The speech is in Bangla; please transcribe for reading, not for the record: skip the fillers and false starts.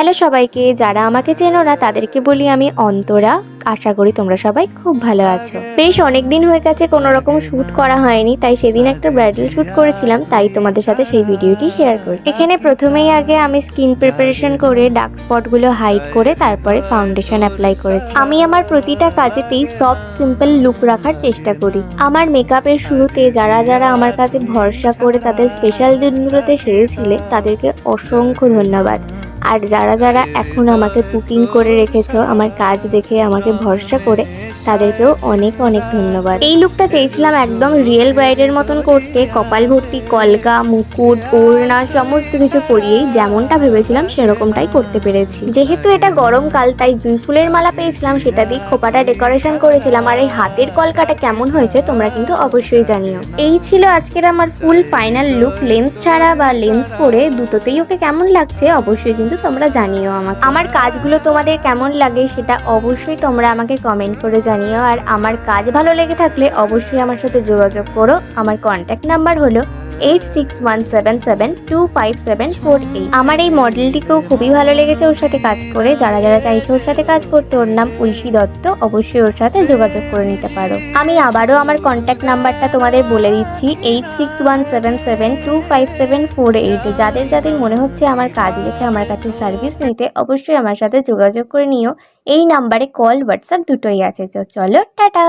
হ্যালো সবাইকে, যারা আমাকে চেনো না তাদেরকে বলি আমি অন্তরা। আশা করি তোমরা সবাই খুব ভালো আছো। বেশ অনেকদিন হয়ে গেছে কোনো রকম শ্যুট করা হয়নি, তাই সেদিন একটা ব্রাইডাল শ্যুট করেছিলাম, তাই তোমাদের সাথে সেই ভিডিওটি শেয়ার করছি। এখানে প্রথমেই আগে আমি স্কিন প্রিপারেশন করে ডার্ক স্পটগুলো হাইড করে তারপরে ফাউন্ডেশন অ্যাপ্লাই করেছি। আমি আমার প্রতিটা কাজেতেই সফট সিম্পল লুক রাখার চেষ্টা করি। আমার মেকআপের শুরুতে যারা যারা আমার কাছে ভরসা করে তাদের স্পেশাল দিনগুলোতে সেরেছিলে তাদেরকে অসংখ্য ধন্যবাদ। আর যারা যারা এখন আমাকে বুকিং করে রেখেছো আমার কাজ দেখে আমাকে ভরসা করে, তাদেরকেও অনেক অনেক ধন্যবাদ। এই লুকটা চেয়েছিলাম একদম রিয়েল ব্রাইডের মতন করতে, কপাল ভর্তি কলকা, মুকুট, ওড়না সমস্ত কিছু পরিয়েই যেমনটা ভেবেছিলাম সেরকমটাই করতে পেরেছি। যেহেতু এটা গরমকাল তাই জুঁই ফুলের মালা পেয়েছিলাম, সেটা দিয়ে খোপাটা ডেকোরেশন করেছিলাম। আর এই হাতের কলকাটা কেমন হয়েছে তোমরা কিন্তু অবশ্যই জানিও। এই ছিল আজকের আমার ফুল ফাইনাল লুক। লেন্স ছাড়া বা লেন্স পরে দুটোতেই ওকে কেমন লাগছে অবশ্যই কিন্তু তোমরা জানিও আমাকে। আমার কাজগুলো তোমাদের কেমন লাগে সেটা অবশ্যই তোমরা আমাকে কমেন্ট করে জানিও। আর আমার কাজ ভালো লেগে থাকলে অবশ্যই আমার সাথে যোগাযোগ করো। আমার কন্ট্যাক্ট নাম্বার হলো 8617725748। আমার এই মডেলটিকেও খুবই ভালো লেগেছে ওর সাথে কাজ করে। যারা যারা চাইছে ওর সাথে কাজ করতে, ওর নাম ঐশী দত্ত, অবশ্যই ওর সাথে যোগাযোগ করে নিতে পারো। আমি আবারও আমার কন্ট্যাক্ট নাম্বারটা তোমাদের বলে দিচ্ছি, 8617725748। যাদের যাদের মনে হচ্ছে আমার কাজ দেখে আমার কাছে সার্ভিস নিতে, অবশ্যই আমার সাথে যোগাযোগ করে নিও। এই নাম্বারে কল হোয়াটসঅ্যাপ দুটোই আছে। তো চলো টাটা।